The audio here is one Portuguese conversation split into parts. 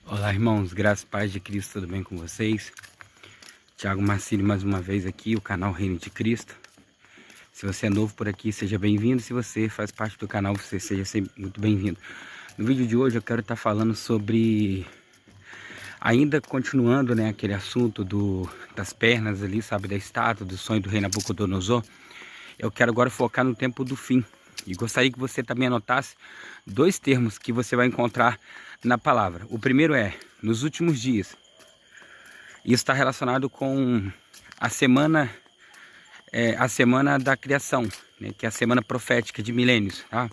Olá, irmãos, graças e paz de Cristo, tudo bem com vocês? Tiago Marcílio mais uma vez aqui, o canal Reino de Cristo. Se você é novo por aqui, seja bem-vindo. Se você faz parte do canal, você seja sempre muito bem-vindo. No vídeo de hoje eu quero estar falando sobre, ainda continuando, né, aquele assunto das pernas ali, sabe, da estátua, do sonho do rei Nabucodonosor. Eu quero agora focar no tempo do fim. E gostaria que você também anotasse dois termos que você vai encontrar na palavra. O primeiro é, nos últimos dias. Isso está relacionado com a semana da criação, né, que é a semana profética de milênios, tá?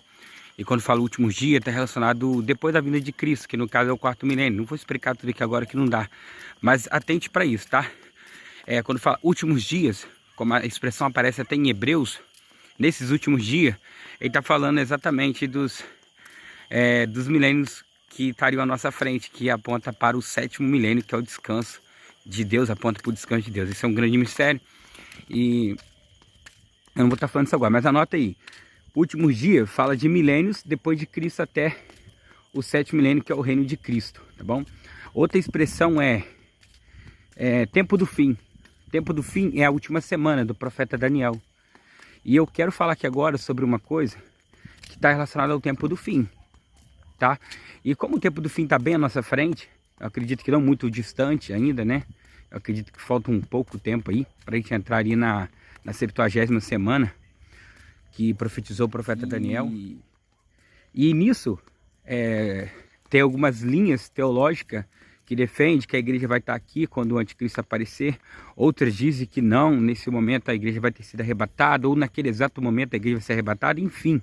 E quando falo últimos dias, está relacionado depois da vinda de Cristo, que no caso é o quarto milênio. Não vou explicar tudo aqui agora que não dá, mas atente para isso, tá? Quando fala últimos dias, como a expressão aparece até em Hebreus, nesses últimos dias, ele está falando exatamente dos milênios que estariam à nossa frente, que aponta para o sétimo milênio, que é o descanso de Deus, aponta para o descanso de Deus. Isso é um grande mistério e eu não vou estar falando isso agora, mas anota aí. Últimos dias fala de milênios depois de Cristo até o sétimo milênio, que é o reino de Cristo, tá bom? Outra expressão é tempo do fim. Tempo do fim é a última semana do profeta Daniel. E eu quero falar aqui agora sobre uma coisa que está relacionada ao tempo do fim, tá? E como o tempo do fim está bem à nossa frente, eu acredito que não muito distante ainda, né? Eu acredito que falta um pouco tempo aí para a gente entrar ali na 70ª semana que profetizou o profeta Daniel. E nisso tem algumas linhas teológicas que defende que a igreja vai estar aqui quando o anticristo aparecer. Outras dizem que não, nesse momento a igreja vai ter sido arrebatada, ou naquele exato momento a igreja vai ser arrebatada, enfim.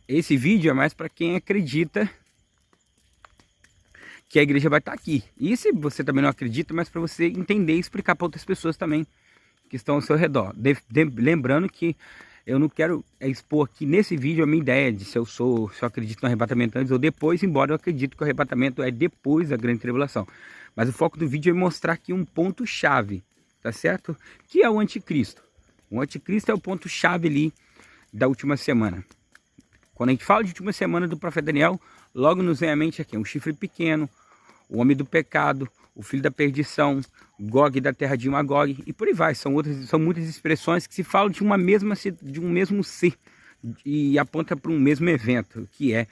Esse vídeo é mais para quem acredita que a igreja vai estar aqui. E se você também não acredita, mas para você entender e explicar para outras pessoas também que estão ao seu redor. Lembrando que eu não quero expor aqui nesse vídeo a minha ideia de se eu acredito no arrebatamento antes ou depois, embora eu acredite que o arrebatamento é depois da grande tribulação. Mas o foco do vídeo é mostrar aqui um ponto-chave, tá certo? Que é o anticristo. O anticristo é o ponto-chave ali da última semana. Quando a gente fala de última semana do profeta Daniel, logo nos vem à mente aqui um chifre pequeno, o homem do pecado, o filho da perdição, Gog da terra de Magog, e por aí vai. São muitas expressões que se falam de um mesmo ser e aponta para um mesmo evento, que é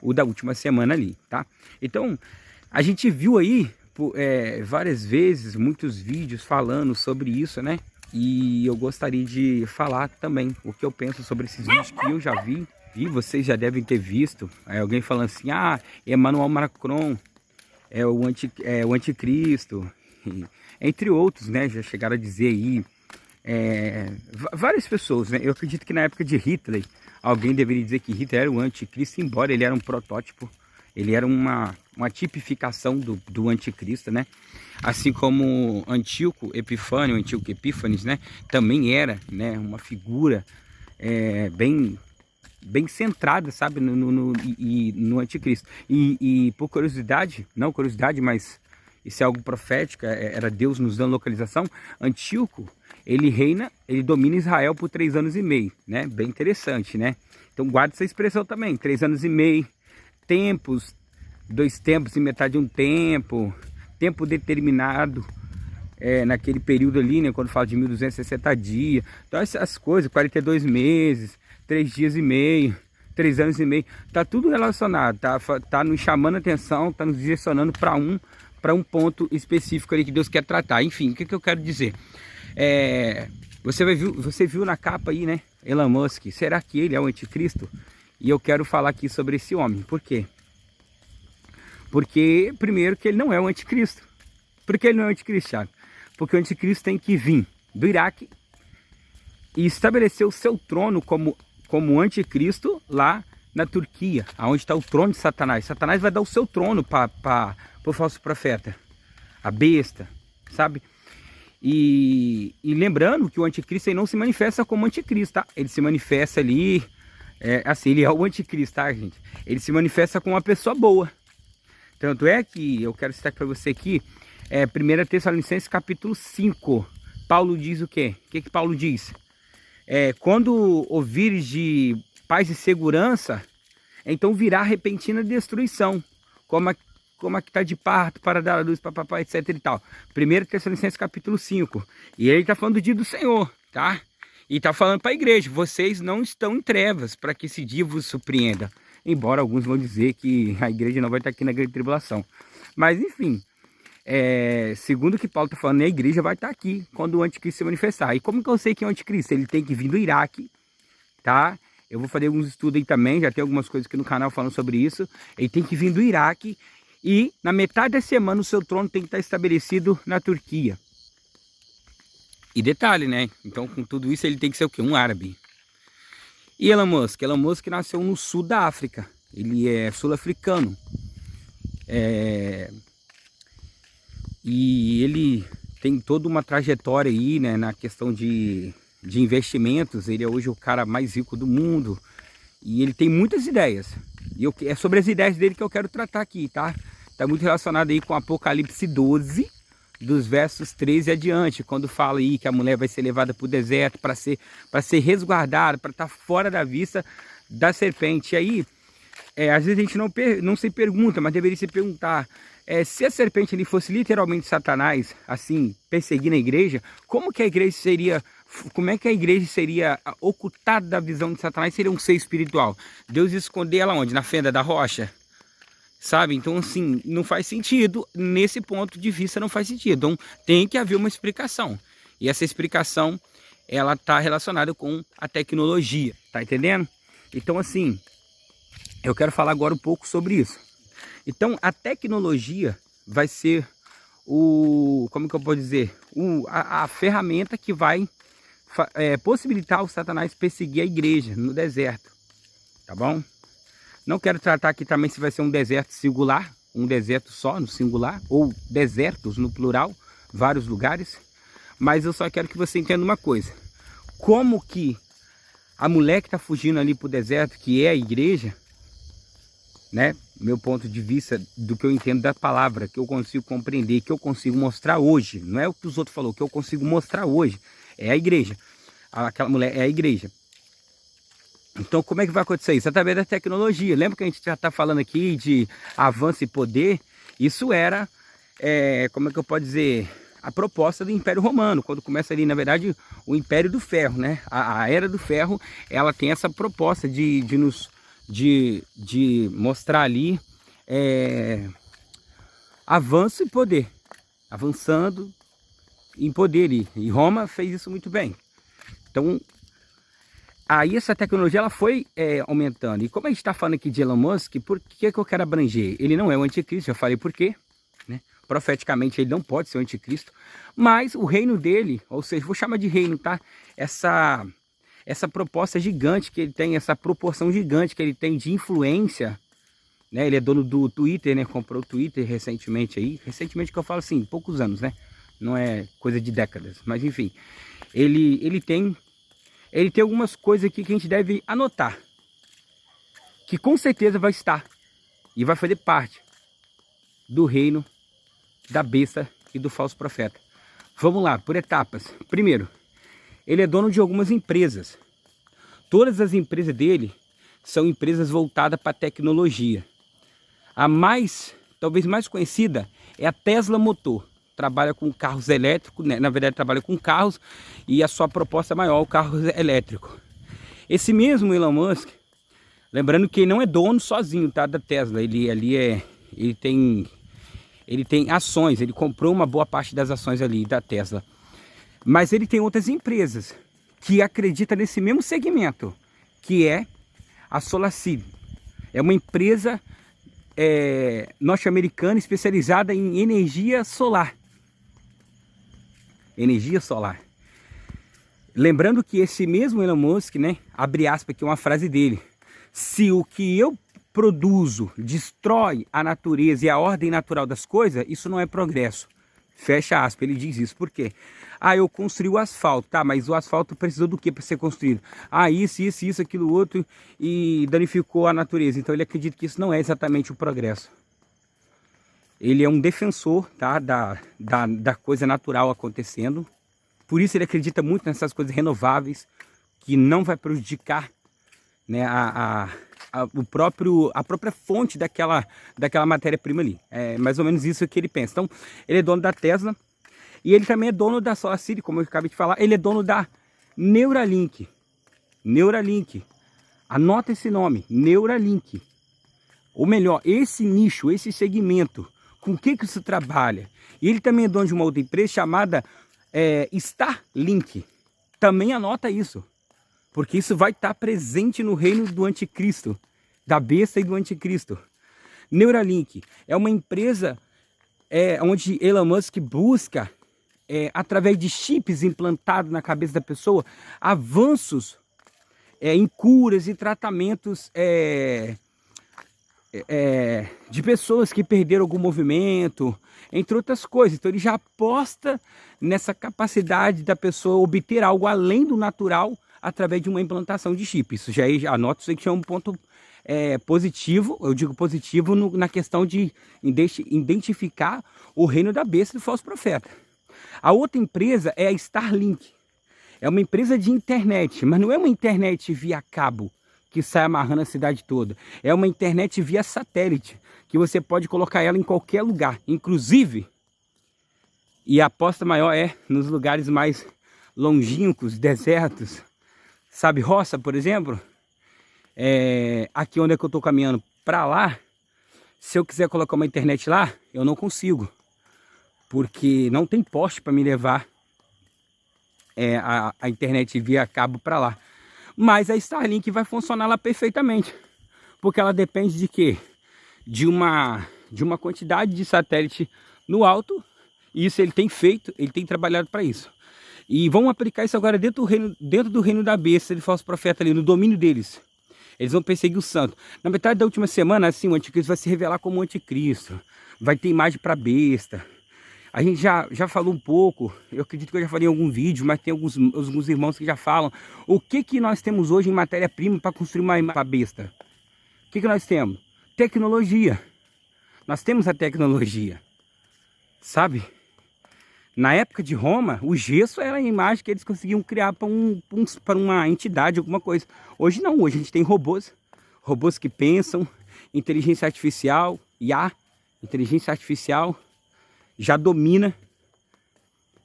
o da última semana ali, tá? Então, a gente viu aí várias vezes, muitos vídeos falando sobre isso, né? E eu gostaria de falar também o que eu penso sobre esses vídeos que eu já vi. E vocês já devem ter visto alguém falando assim, Emmanuel Macron é o anticristo, entre outros, né? Já chegaram a dizer aí, várias pessoas, né? Eu acredito que na época de Hitler, alguém deveria dizer que Hitler era o anticristo, embora ele era um protótipo, ele era uma tipificação do anticristo, né? Assim como Antíoco Epífanes, né? Também era, né, uma figura bem centrada, sabe, no anticristo. E por curiosidade, não curiosidade, mas isso é algo profético, era Deus nos dando localização. Antíoco, ele domina Israel por 3 anos e meio, né? Bem interessante, né? Então guarda essa expressão também, 3 anos e meio, tempos, 2 tempos e metade de um tempo determinado, naquele período ali, né? Quando fala de 1260 dias, então essas coisas, 42 meses, 3 dias e meio, 3 anos e meio, tá tudo relacionado, tá nos chamando a atenção, tá nos direcionando para um ponto específico ali que Deus quer tratar. Enfim, o que eu quero dizer? Você viu na capa aí, né? Elon Musk, será que ele é o anticristo? E eu quero falar aqui sobre esse homem. Por quê? Porque, primeiro, que ele não é o anticristo. Por que ele não é o anticristo, Thiago? Porque o anticristo tem que vir do Iraque e estabelecer o seu trono como anticristo lá na Turquia, onde está o trono de Satanás. Satanás vai dar o seu trono para o falso profeta, a besta, sabe? E lembrando que o anticristo aí não se manifesta como anticristo, tá? Ele se manifesta ali, ele é o anticristo, tá, gente? Ele se manifesta como uma pessoa boa. Tanto é que eu quero citar para você aqui, 1 Tessalonicenses capítulo 5. Paulo diz o quê? O que Paulo diz? Quando ouvires de paz e segurança, então virá repentina destruição, como é que está de parto para dar a luz, papapá, etc e tal. 1 Tessalonicenses capítulo 5. E ele está falando do dia do Senhor, tá? E está falando para a igreja, vocês não estão em trevas para que esse dia vos surpreenda. Embora alguns vão dizer que a igreja não vai estar aqui na grande tribulação. Mas enfim, segundo o que Paulo está falando, a igreja vai estar aqui quando o anticristo se manifestar. E como que eu sei que é o anticristo? Ele tem que vir do Iraque, tá? Eu vou fazer alguns estudos aí também, já tem algumas coisas aqui no canal falando sobre isso. Ele tem que vir do Iraque e na metade da semana o seu trono tem que estar estabelecido na Turquia. E detalhe, né? Então com tudo isso ele tem que ser o quê? Um árabe. E Elon Musk? Elon Musk nasceu no sul da África. Ele é sul-africano. E ele tem toda uma trajetória aí, né, na questão de investimentos. Ele é hoje o cara mais rico do mundo. E ele tem muitas ideias. E é sobre as ideias dele que eu quero tratar aqui, tá? Tá muito relacionado aí com Apocalipse 12, dos versos 13 adiante, quando fala aí que a mulher vai ser levada para o deserto para ser resguardada, para estar fora da vista da serpente. E aí, às vezes a gente não se pergunta, mas deveria se perguntar, se a serpente ali fosse literalmente Satanás, assim, perseguindo a igreja, como que a igreja seria ocultada da visão de Satanás? Seria um ser espiritual. Deus esconder ela onde? Na fenda da rocha? Sabe? Então, assim, não faz sentido. Nesse ponto de vista, não faz sentido. Então, tem que haver uma explicação. E essa explicação, ela está relacionada com a tecnologia. Tá entendendo? Então, assim, eu quero falar agora um pouco sobre isso. Então, a tecnologia vai ser como que eu posso dizer? A ferramenta que vai possibilitar o Satanás perseguir a igreja no deserto. Tá bom? Não quero tratar aqui também se vai ser um deserto singular, um deserto só no singular, ou desertos no plural, vários lugares. Mas eu só quero que você entenda uma coisa. Como que a mulher que está fugindo ali para o deserto, que é a igreja, né? Meu ponto de vista do que eu entendo da palavra, que eu consigo compreender, que eu consigo mostrar hoje. Não é o que os outros falaram, que eu consigo mostrar hoje. É a igreja. Aquela mulher é a igreja. Então, como é que vai acontecer isso? Através da tecnologia. Lembra que a gente já está falando aqui de avanço e poder? Isso era, como é que eu posso dizer, a proposta do Império Romano. Quando começa ali, na verdade, o Império do Ferro, né? A Era do Ferro, ela tem essa proposta de mostrar ali avanço e poder. Avançando em poder. E Roma fez isso muito bem. Então, aí essa tecnologia ela foi aumentando. E como a gente está falando aqui de Elon Musk, por que eu quero abranger? Ele não é o anticristo, já falei por quê. Né? Profeticamente ele não pode ser o anticristo. Mas o reino dele, ou seja, vou chamar de reino, tá? Essa proposta gigante que ele tem, essa proporção gigante que ele tem de influência. Né? Ele é dono do Twitter, né? Comprou o Twitter recentemente aí. Recentemente que eu falo assim, poucos anos, né? Não é coisa de décadas. Mas enfim, ele tem algumas coisas aqui que a gente deve anotar. Que com certeza vai estar e vai fazer parte do reino da besta e do falso profeta. Vamos lá, por etapas. Primeiro, ele é dono de algumas empresas. Todas as empresas dele são empresas voltadas para a tecnologia. A talvez mais conhecida é a Tesla Motor. Trabalha com carros elétricos, né? Na verdade trabalha com carros e a sua proposta maior é o carro elétrico. Esse mesmo Elon Musk, lembrando que ele não é dono sozinho, tá, da Tesla, ele tem ações, ele comprou uma boa parte das ações ali da Tesla. Mas ele tem outras empresas que acreditam nesse mesmo segmento, que é a SolarCity. É uma empresa norte-americana especializada em energia solar. Energia solar. Lembrando que esse mesmo Elon Musk, né, abre aspas aqui uma frase dele: se o que eu produzo destrói a natureza e a ordem natural das coisas, isso não é progresso. Fecha aspas, ele diz isso. Por quê? Eu construí o asfalto, tá, mas o asfalto precisou do que para ser construído? Isso, aquilo, outro, e danificou a natureza. Então ele acredita que isso não é exatamente o progresso. Ele é um defensor, tá, da coisa natural acontecendo. Por isso ele acredita muito nessas coisas renováveis, que não vai prejudicar, né, a própria fonte daquela matéria-prima ali. É mais ou menos isso que ele pensa. Então, ele é dono da Tesla e ele também é dono da SolarCity, como eu acabei de falar. Ele é dono da Neuralink. Neuralink. Anota esse nome, Neuralink. Ou melhor, esse nicho, esse segmento, com o que isso trabalha? E ele também é dono de uma outra empresa chamada Starlink. Também anota isso, porque isso vai estar presente no reino do anticristo, da besta e do anticristo. Neuralink é uma empresa onde Elon Musk busca, através de chips implantados na cabeça da pessoa, avanços em curas e tratamentos de pessoas que perderam algum movimento, entre outras coisas. Então ele já aposta nessa capacidade da pessoa obter algo além do natural através de uma implantação de chip. Isso já anota, isso aqui é um ponto positivo, eu digo positivo na questão de identificar o reino da besta e do falso profeta. A outra empresa é a Starlink. É uma empresa de internet, mas não é uma internet via cabo que sai amarrando a cidade toda. É uma internet via satélite, que você pode colocar ela em qualquer lugar, inclusive, e a aposta maior é nos lugares mais longínquos, desertos, sabe, roça, por exemplo. Aqui onde é que eu estou caminhando para lá, se eu quiser colocar uma internet lá, eu não consigo, porque não tem poste para me levar a internet via cabo para lá. Mas a Starlink vai funcionar lá perfeitamente, porque ela depende de quê? De uma quantidade de satélite no alto, e isso ele tem feito, ele tem trabalhado para isso. E vamos aplicar isso agora dentro do reino da besta, de falso profeta ali, no domínio deles. Eles vão perseguir o santo. Na metade da última semana, assim, o anticristo vai se revelar como anticristo, vai ter imagem para besta. A gente já falou um pouco, eu acredito que eu já falei em algum vídeo, mas tem alguns irmãos que já falam. O que nós temos hoje em matéria-prima para construir uma besta? O que nós temos? Tecnologia. Nós temos a tecnologia, sabe? Na época de Roma, o gesso era a imagem que eles conseguiam criar para uma entidade, alguma coisa. Hoje não, hoje a gente tem robôs que pensam, inteligência artificial, IA, inteligência artificial, já domina,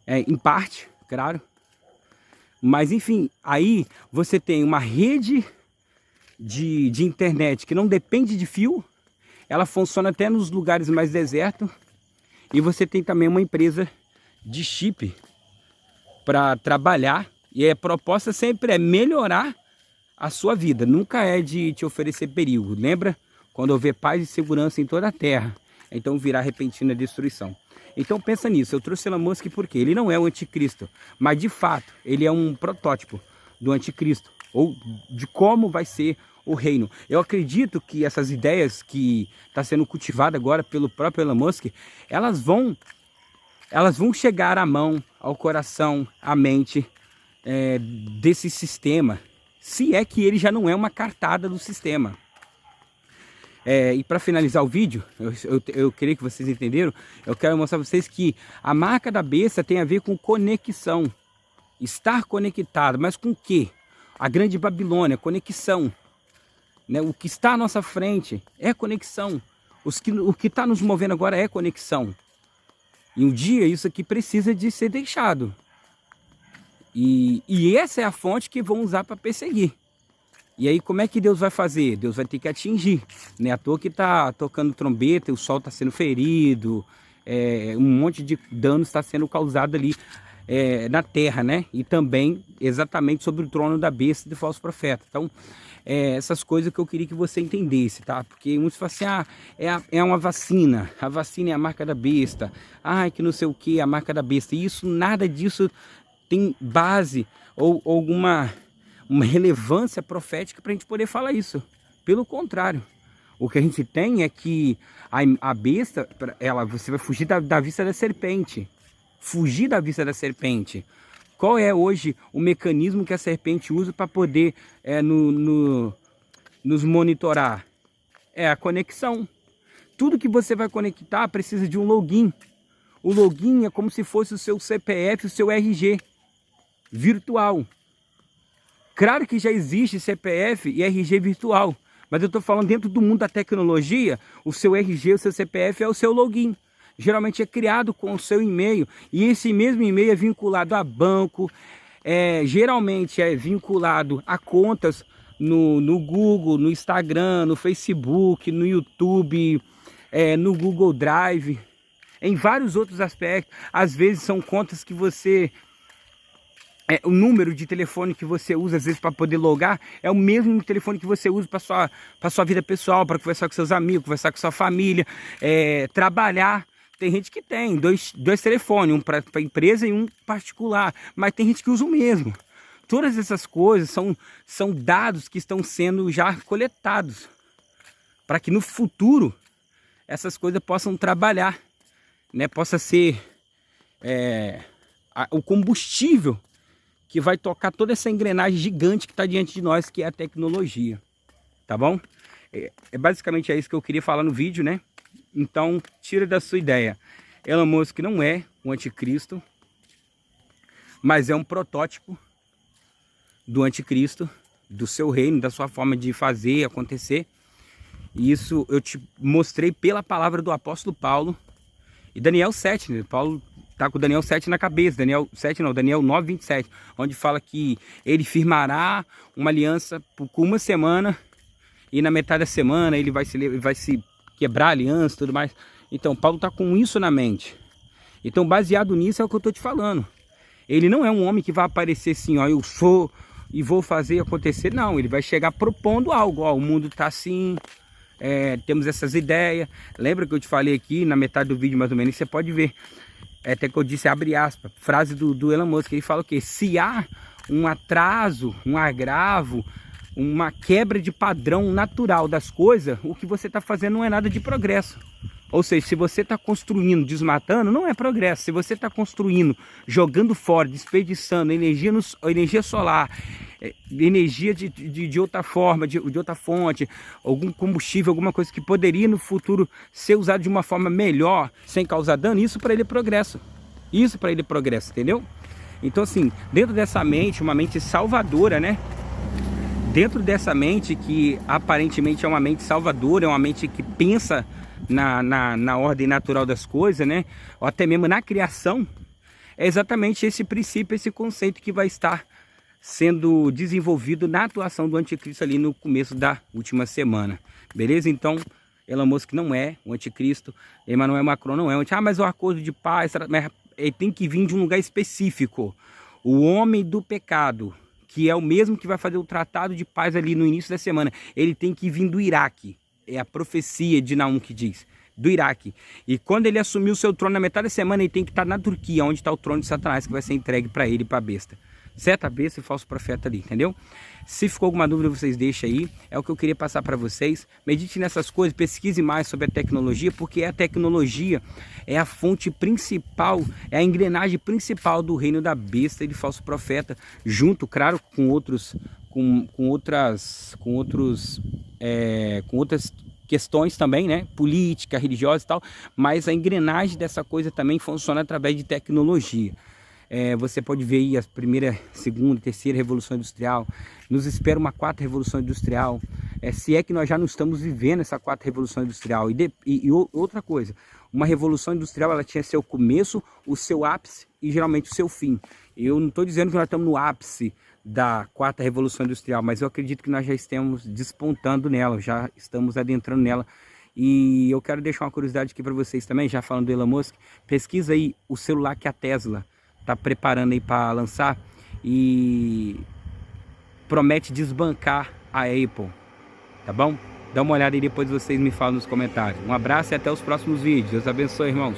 em parte, claro. Mas enfim, aí você tem uma rede de internet que não depende de fio, ela funciona até nos lugares mais desertos, e você tem também uma empresa de chip para trabalhar, e a proposta sempre é melhorar a sua vida, nunca é de te oferecer perigo. Lembra? Quando houver paz e segurança em toda a terra, então virá repentina destruição. Então pensa nisso, eu trouxe Elon Musk porque ele não é o anticristo, mas de fato ele é um protótipo do anticristo, ou de como vai ser o reino. Eu acredito que essas ideias que está sendo cultivada agora pelo próprio Elon Musk, elas vão chegar à mão, ao coração, à mente desse sistema, se é que ele já não é uma cartada do sistema. E para finalizar o vídeo, eu creio que vocês entenderam, eu quero mostrar para vocês que a marca da besta tem a ver com conexão, estar conectado, mas com o quê? A grande Babilônia, conexão, né? O que está à nossa frente é conexão, o que está nos movendo agora é conexão, e um dia isso aqui precisa de ser deixado, e essa é a fonte que vão usar para perseguir. E aí como é que Deus vai fazer? Deus vai ter que atingir, né? À toa que está tocando trombeta, o sol está sendo ferido, um monte de dano está sendo causado ali na terra, né? E também exatamente sobre o trono da besta e do falso profeta. Então, essas coisas que eu queria que você entendesse, tá? Porque muitos falam assim, é uma vacina, a vacina é a marca da besta, que não sei o que, a marca da besta. E isso, nada disso tem base ou alguma uma relevância profética para a gente poder falar isso. Pelo contrário, o que a gente tem é que a besta, você vai fugir da vista da serpente. Fugir da vista da serpente. Qual é hoje o mecanismo que a serpente usa para poder nos monitorar? É a conexão. Tudo que você vai conectar precisa de um login. O login é como se fosse o seu CPF, o seu RG virtual. Claro que já existe CPF e RG virtual, Mas eu estou falando dentro do mundo da tecnologia, o seu RG, o seu CPF é o seu login. Geralmente é criado com o seu e-mail, e esse mesmo e-mail é vinculado a banco, geralmente é vinculado a contas no Google, no Instagram, no Facebook, no YouTube, no Google Drive, em vários outros aspectos. Às vezes são contas que você... o número de telefone que você usa, às vezes, para poder logar, é o mesmo telefone que você usa para sua vida pessoal, para conversar com seus amigos, conversar com sua família, trabalhar. Tem gente que tem dois telefones, um para a empresa e um particular, mas tem gente que usa o mesmo. Todas essas coisas são dados que estão sendo já coletados, para que no futuro essas coisas possam trabalhar, né? Possa ser o combustível que vai tocar toda essa engrenagem gigante que está diante de nós, que é a tecnologia, tá bom? Basicamente é isso que eu queria falar no vídeo, né? Então, tira da sua ideia. Elon Musk não é o anticristo, mas é um protótipo do anticristo, do seu reino, da sua forma de fazer acontecer. E isso eu te mostrei pela palavra do apóstolo Paulo e Daniel 7, né? Paulo está com Daniel 7 na cabeça, Daniel 9:27, onde fala que ele firmará uma aliança por uma semana e na metade da semana ele vai se quebrar a aliança e tudo mais. Então Paulo está com isso na mente. Então, baseado nisso é o que eu estou te falando. Ele não é um homem que vai aparecer assim, ó, eu sou e vou fazer acontecer. Não, ele vai chegar propondo algo, ó, o mundo está assim, temos essas ideias. Lembra que eu te falei aqui na metade do vídeo mais ou menos, você pode ver, até que eu disse, abre aspas, frase do Elon Musk, ele fala o quê? Se há um atraso, um agravo, uma quebra de padrão natural das coisas, o que você está fazendo não é nada de progresso. Ou seja, se você está construindo, desmatando, não é progresso. Se você está construindo, jogando fora, desperdiçando energia solar, energia de outra forma, de outra fonte, algum combustível, alguma coisa que poderia no futuro ser usado de uma forma melhor, sem causar dano, isso para ele é progresso. Isso para ele é progresso, entendeu? Então assim, dentro dessa mente, uma mente salvadora, né? Dentro dessa mente que aparentemente é uma mente salvadora, é uma mente que pensa na ordem natural das coisas, né? Ou até mesmo na criação, é exatamente esse princípio, esse conceito que vai estar sendo desenvolvido na atuação do anticristo ali no começo da última semana. Beleza? Então, Elon Musk não é o anticristo, Emmanuel Macron não é o anticristo. Mas o acordo de paz, mas ele tem que vir de um lugar específico. O homem do pecado, que é o mesmo que vai fazer o tratado de paz ali no início da semana, ele tem que vir do Iraque. É a profecia de Naum que diz, do Iraque. E quando ele assumir o seu trono na metade da semana, ele tem que estar na Turquia, onde está o trono de Satanás, que vai ser entregue para ele e para a besta. Certo? A besta e o falso profeta ali, entendeu? Se ficou alguma dúvida, vocês deixem aí. É o que eu queria passar para vocês. Medite nessas coisas, pesquise mais sobre a tecnologia, porque a tecnologia é a fonte principal, é a engrenagem principal do reino da besta e do falso profeta, junto, claro, com outras questões também, né? Política, religiosa e tal, mas a engrenagem dessa coisa também funciona através de tecnologia. Você pode ver aí a primeira, segunda, terceira revolução industrial. Nos espera uma quarta revolução industrial. Se é que nós já não estamos vivendo essa quarta revolução industrial. E outra coisa, uma revolução industrial, ela tinha seu começo, o seu ápice e geralmente o seu fim. Eu não estou dizendo que nós estamos no ápice da quarta revolução industrial, mas eu acredito que nós já estamos despontando nela, já estamos adentrando nela. E eu quero deixar uma curiosidade aqui para vocês também, já falando do Elon Musk. Pesquisa aí o celular que a Tesla está preparando aí para lançar e promete desbancar a Apple, tá bom? Dá uma olhada aí, depois vocês me falam nos comentários. Um abraço e até os próximos vídeos. Deus abençoe, irmãos.